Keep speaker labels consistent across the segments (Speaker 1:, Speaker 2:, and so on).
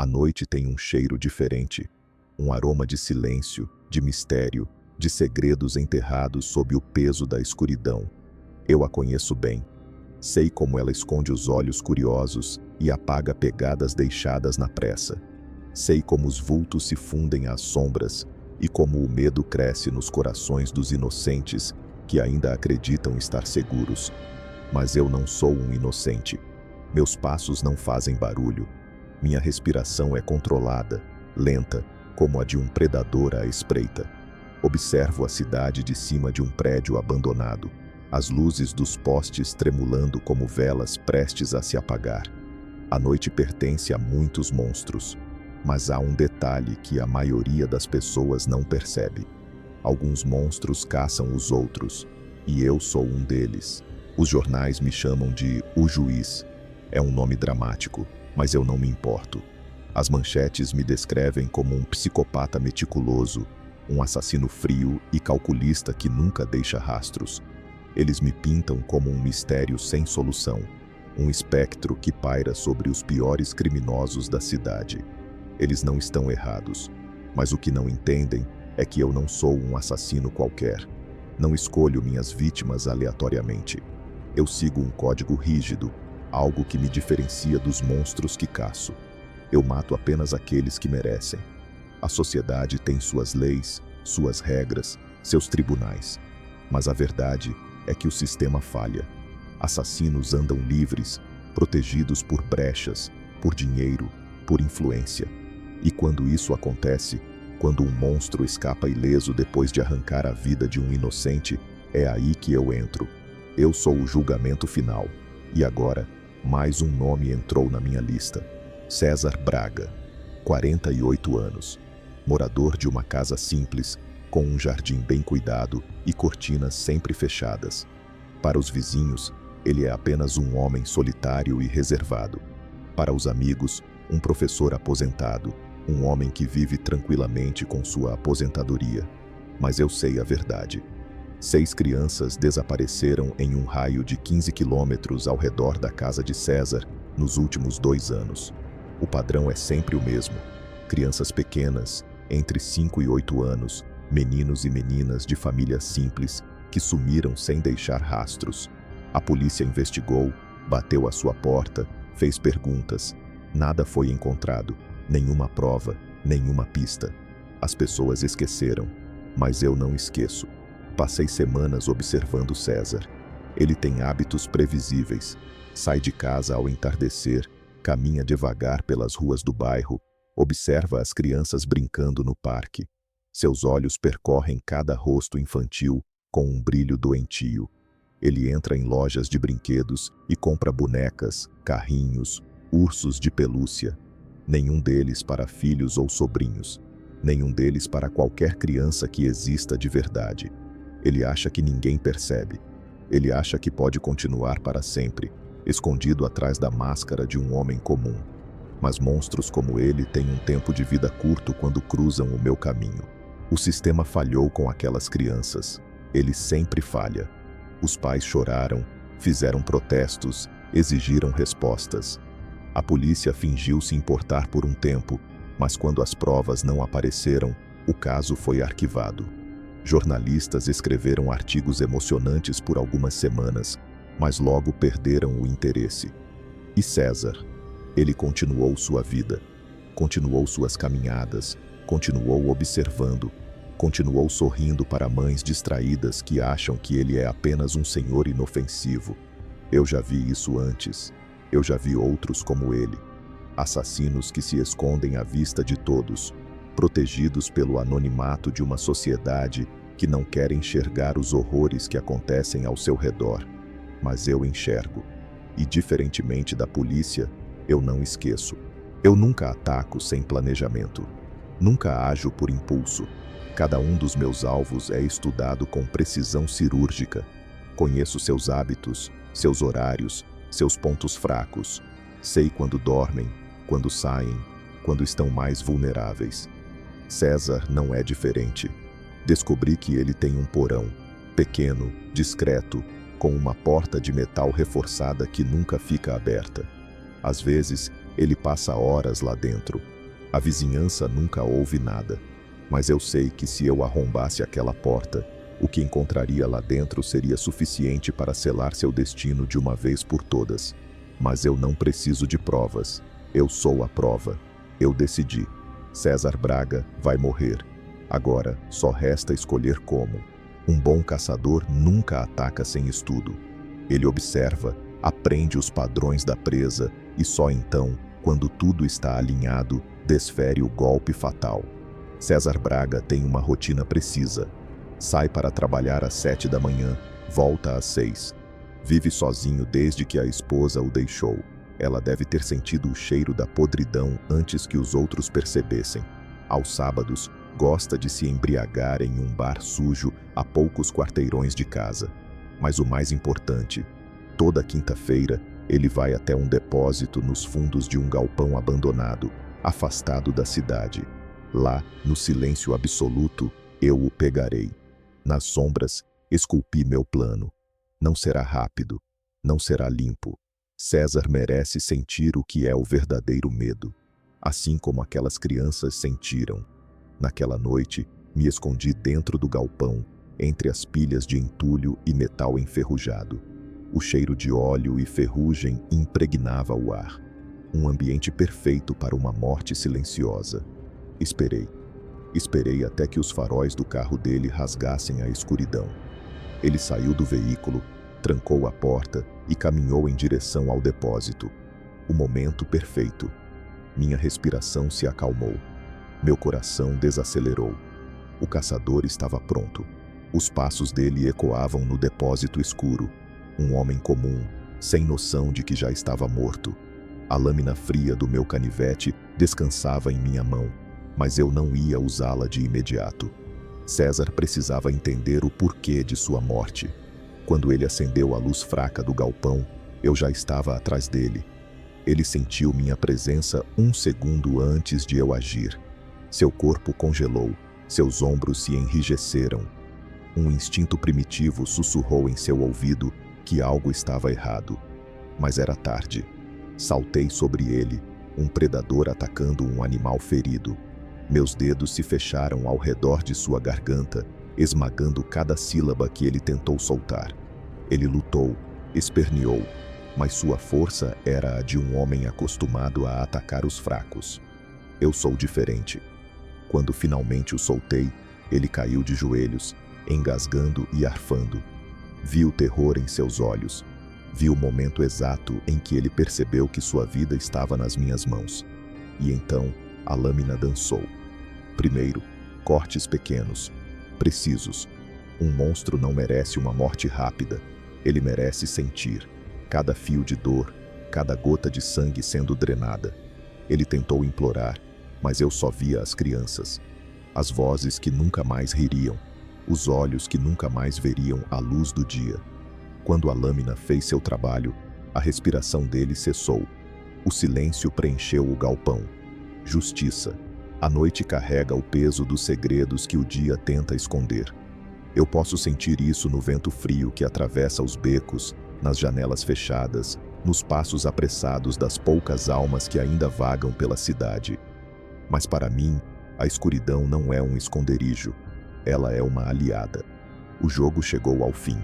Speaker 1: A noite tem um cheiro diferente, um aroma de silêncio, de mistério, de segredos enterrados sob o peso da escuridão. Eu a conheço bem. Sei como ela esconde os olhos curiosos e apaga pegadas deixadas na pressa. Sei como os vultos se fundem às sombras e como o medo cresce nos corações dos inocentes que ainda acreditam estar seguros. Mas eu não sou um inocente. Meus passos não fazem barulho. Minha respiração é controlada, lenta, como a de um predador à espreita. Observo a cidade de cima de um prédio abandonado, as luzes dos postes tremulando como velas prestes a se apagar. A noite pertence a muitos monstros, mas há um detalhe que a maioria das pessoas não percebe. Alguns monstros caçam os outros, e eu sou um deles. Os jornais me chamam de O Juiz. É um nome dramático, mas eu não me importo. As manchetes me descrevem como um psicopata meticuloso, um assassino frio e calculista que nunca deixa rastros. Eles me pintam como um mistério sem solução, um espectro que paira sobre os piores criminosos da cidade. Eles não estão errados, mas o que não entendem é que eu não sou um assassino qualquer. Não escolho minhas vítimas aleatoriamente. Eu sigo um código rígido, algo que me diferencia dos monstros que caço. Eu mato apenas aqueles que merecem. A sociedade tem suas leis, suas regras, seus tribunais. Mas a verdade é que o sistema falha. Assassinos andam livres, protegidos por brechas, por dinheiro, por influência. E quando isso acontece, quando um monstro escapa ileso depois de arrancar a vida de um inocente, é aí que eu entro. Eu sou o julgamento final. E agora, mais um nome entrou na minha lista. César Braga, 48 anos, morador de uma casa simples, com um jardim bem cuidado e cortinas sempre fechadas. Para os vizinhos, ele é apenas um homem solitário e reservado. Para os amigos, um professor aposentado, um homem que vive tranquilamente com sua aposentadoria. Mas eu sei a verdade. 6 crianças desapareceram em um raio de 15 quilômetros ao redor da casa de César nos últimos 2 anos. O padrão é sempre o mesmo. Crianças pequenas, entre 5 e 8 anos, meninos e meninas de famílias simples, que sumiram sem deixar rastros. A polícia investigou, bateu à sua porta, fez perguntas. Nada foi encontrado, nenhuma prova, nenhuma pista. As pessoas esqueceram, mas eu não esqueço. Passei semanas observando César. Ele tem hábitos previsíveis. Sai de casa ao entardecer, caminha devagar pelas ruas do bairro, observa as crianças brincando no parque. Seus olhos percorrem cada rosto infantil com um brilho doentio. Ele entra em lojas de brinquedos e compra bonecas, carrinhos, ursos de pelúcia. Nenhum deles para filhos ou sobrinhos. Nenhum deles para qualquer criança que exista de verdade. Ele acha que ninguém percebe. Ele acha que pode continuar para sempre, escondido atrás da máscara de um homem comum. Mas monstros como ele têm um tempo de vida curto quando cruzam o meu caminho. O sistema falhou com aquelas crianças. Ele sempre falha. Os pais choraram, fizeram protestos, exigiram respostas. A polícia fingiu se importar por um tempo, mas quando as provas não apareceram, o caso foi arquivado. Jornalistas escreveram artigos emocionantes por algumas semanas, mas logo perderam o interesse. E César? Ele continuou sua vida, continuou suas caminhadas, continuou observando, continuou sorrindo para mães distraídas que acham que ele é apenas um senhor inofensivo. Eu já vi isso antes. Eu já vi outros como ele. Assassinos que se escondem à vista de todos, protegidos pelo anonimato de uma sociedade que não quer enxergar os horrores que acontecem ao seu redor. Mas eu enxergo. E diferentemente da polícia, eu não esqueço. Eu nunca ataco sem planejamento. Nunca ajo por impulso. Cada um dos meus alvos é estudado com precisão cirúrgica. Conheço seus hábitos, seus horários, seus pontos fracos. Sei quando dormem, quando saem, quando estão mais vulneráveis. César não é diferente. Descobri que ele tem um porão, pequeno, discreto, com uma porta de metal reforçada que nunca fica aberta. Às vezes, Ele passa horas lá dentro. A vizinhança nunca ouve nada. Mas eu sei que se eu arrombasse aquela porta, o que encontraria lá dentro seria suficiente para selar seu destino de uma vez por todas. Mas eu não preciso de provas. Eu sou a prova. Eu decidi. César Braga vai morrer. Agora, só resta escolher como. Um bom caçador nunca ataca sem estudo. Ele observa, aprende os padrões da presa e só então, quando tudo está alinhado, desfere o golpe fatal. César Braga tem uma rotina precisa. Sai para trabalhar às 7 da manhã, volta às 6. Vive sozinho desde que a esposa o deixou. Ela deve ter sentido o cheiro da podridão antes que os outros percebessem. Aos sábados, gosta de se embriagar em um bar sujo a poucos quarteirões de casa. Mas o mais importante, toda quinta-feira, ele vai até um depósito nos fundos de um galpão abandonado, afastado da cidade. Lá, no silêncio absoluto, eu o pegarei. Nas sombras, esculpi meu plano. Não será rápido, não será limpo. César merece sentir o que é o verdadeiro medo, assim como aquelas crianças sentiram. Naquela noite, me escondi dentro do galpão, entre as pilhas de entulho e metal enferrujado. O cheiro de óleo e ferrugem impregnava o ar. Um ambiente perfeito para uma morte silenciosa. Esperei. Esperei até que os faróis do carro dele rasgassem a escuridão. Ele saiu do veículo, trancou a porta e caminhou em direção ao depósito. O momento perfeito. Minha respiração se acalmou. Meu coração desacelerou. O caçador estava pronto. Os passos dele ecoavam no depósito escuro. Um homem comum, sem noção de que já estava morto. A lâmina fria do meu canivete descansava em minha mão, mas eu não ia usá-la de imediato. César precisava entender o porquê de sua morte. Quando ele acendeu a luz fraca do galpão, eu já estava atrás dele. Ele sentiu minha presença um segundo antes de eu agir. Seu corpo congelou, seus ombros se enrijeceram. Um instinto primitivo sussurrou em seu ouvido que algo estava errado. Mas era tarde. Saltei sobre ele, um predador atacando um animal ferido. Meus dedos se fecharam ao redor de sua garganta, esmagando cada sílaba que ele tentou soltar. Ele lutou, esperneou, mas sua força era a de um homem acostumado a atacar os fracos. Eu sou diferente. Quando finalmente o soltei, ele caiu de joelhos, engasgando e arfando. Vi o terror em seus olhos. Vi o momento exato em que ele percebeu que sua vida estava nas minhas mãos. E então, a lâmina dançou. Primeiro, cortes pequenos, precisos. Um monstro não merece uma morte rápida. Ele merece sentir cada fio de dor, cada gota de sangue sendo drenada. Ele tentou implorar, mas eu só via as crianças. As vozes que nunca mais ririam, os olhos que nunca mais veriam a luz do dia. Quando a lâmina fez seu trabalho, a respiração dele cessou. O silêncio preencheu o galpão. Justiça. A noite carrega o peso dos segredos que o dia tenta esconder. Eu posso sentir isso no vento frio que atravessa os becos, nas janelas fechadas, nos passos apressados das poucas almas que ainda vagam pela cidade. Mas para mim, a escuridão não é um esconderijo. Ela é uma aliada. O jogo chegou ao fim.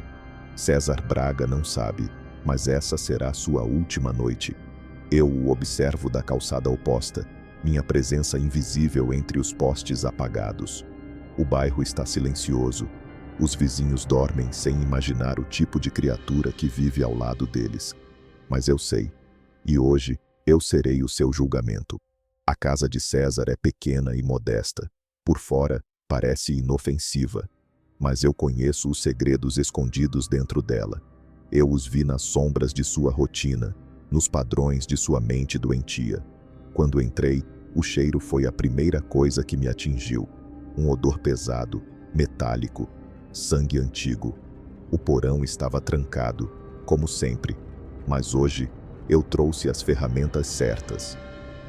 Speaker 1: César Braga não sabe, mas essa será sua última noite. Eu o observo da calçada oposta, minha presença invisível entre os postes apagados. O bairro está silencioso. Os vizinhos dormem sem imaginar o tipo de criatura que vive ao lado deles. Mas eu sei, e hoje eu serei o seu julgamento. A casa de César é pequena e modesta. Por fora, parece inofensiva. Mas eu conheço os segredos escondidos dentro dela. Eu os vi nas sombras de sua rotina, nos padrões de sua mente doentia. Quando entrei, o cheiro foi a primeira coisa que me atingiu. Um odor pesado, metálico, sangue antigo. O porão estava trancado, como sempre, mas hoje eu trouxe as ferramentas certas.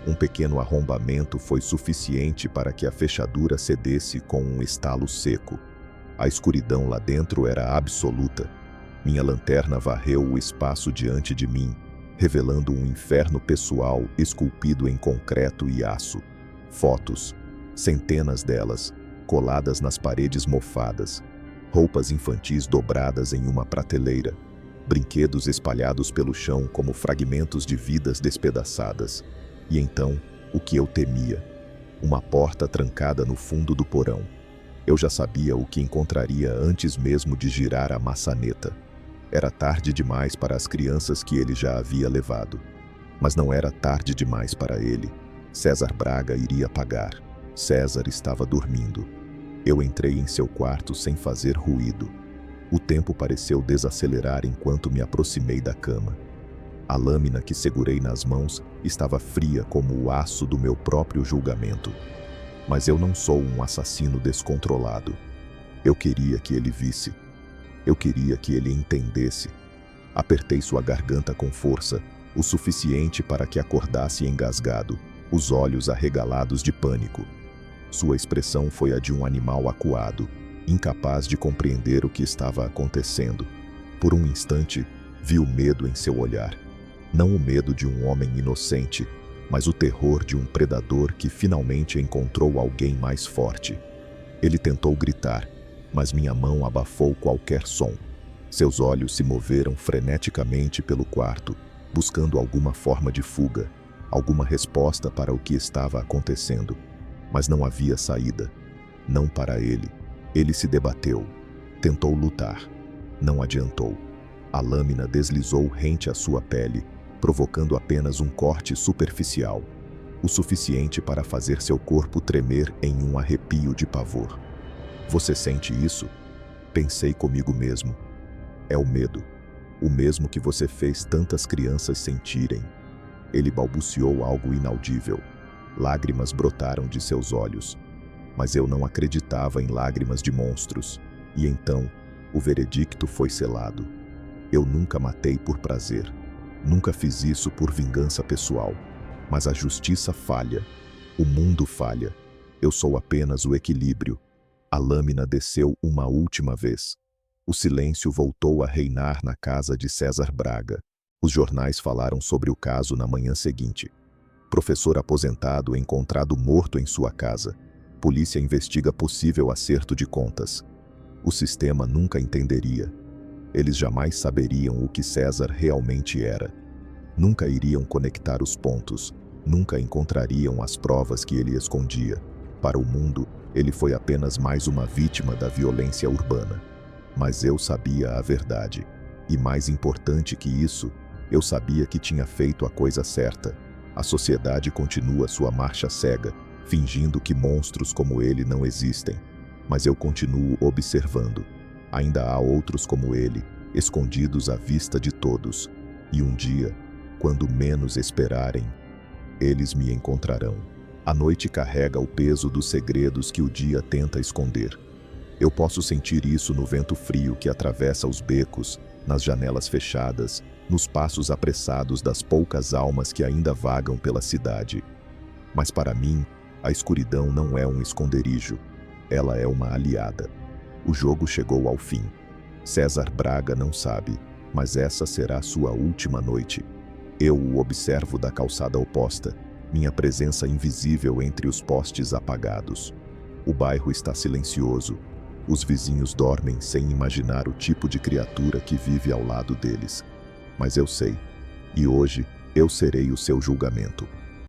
Speaker 1: Um pequeno arrombamento foi suficiente para que a fechadura cedesse com um estalo seco. A escuridão lá dentro era absoluta. Minha lanterna varreu o espaço diante de mim, revelando um inferno pessoal esculpido em concreto e aço. Fotos, centenas delas, coladas nas paredes mofadas, roupas infantis dobradas em uma prateleira, brinquedos espalhados pelo chão como fragmentos de vidas despedaçadas. E então, o que eu temia? Uma porta trancada no fundo do porão. Eu já sabia o que encontraria antes mesmo de girar a maçaneta. Era tarde demais para as crianças que ele já havia levado. Mas não era tarde demais para ele. César Braga iria pagar. César estava dormindo. Eu entrei em seu quarto sem fazer ruído. O tempo pareceu desacelerar enquanto me aproximei da cama. A lâmina que segurei nas mãos estava fria como o aço do meu próprio julgamento. Mas eu não sou um assassino descontrolado. Eu queria que ele visse. Eu queria que ele entendesse. Apertei sua garganta com força, o suficiente para que acordasse engasgado, os olhos arregalados de pânico. Sua expressão foi a de um animal acuado, incapaz de compreender o que estava acontecendo. Por um instante, vi o medo em seu olhar. Não o medo de um homem inocente, mas o terror de um predador que finalmente encontrou alguém mais forte. Ele tentou gritar, mas minha mão abafou qualquer som. Seus olhos se moveram freneticamente pelo quarto, buscando alguma forma de fuga, alguma resposta para o que estava acontecendo. Mas não havia saída. Não para ele. Ele se debateu. Tentou lutar. Não adiantou. A lâmina deslizou rente à sua pele, provocando apenas um corte superficial, o suficiente para fazer seu corpo tremer em um arrepio de pavor. Você sente isso? Pensei comigo mesmo. É o medo. O mesmo que você fez tantas crianças sentirem. Ele balbuciou algo inaudível. Lágrimas brotaram de seus olhos. Mas eu não acreditava em lágrimas de monstros. E então, o veredicto foi selado. Eu nunca matei por prazer. Nunca fiz isso por vingança pessoal. Mas a justiça falha. O mundo falha. Eu sou apenas o equilíbrio. A lâmina desceu uma última vez. O silêncio voltou a reinar na casa de César Braga. Os jornais falaram sobre o caso na manhã seguinte. Professor aposentado encontrado morto em sua casa. Polícia investiga possível acerto de contas. O sistema nunca entenderia. Eles jamais saberiam o que César realmente era. Nunca iriam conectar os pontos. Nunca encontrariam as provas que ele escondia. Para o mundo, ele foi apenas mais uma vítima da violência urbana. Mas eu sabia a verdade. E mais importante que isso, eu sabia que tinha feito a coisa certa. A sociedade continua sua marcha cega, fingindo que monstros como ele não existem. Mas eu continuo observando. Ainda há outros como ele, escondidos à vista de todos. E um dia, quando menos esperarem, eles me encontrarão. A noite carrega o peso dos segredos que o dia tenta esconder. Eu posso sentir isso no vento frio que atravessa os becos, nas janelas fechadas, nos passos apressados das poucas almas que ainda vagam pela cidade. Mas para mim, a escuridão não é um esconderijo. Ela é uma aliada. O jogo chegou ao fim. César Braga não sabe, mas essa será sua última noite. Eu o observo da calçada oposta, minha presença invisível entre os postes apagados. O bairro está silencioso. Os vizinhos dormem sem imaginar o tipo de criatura que vive ao lado deles. Mas eu sei. E hoje, eu serei o seu julgamento.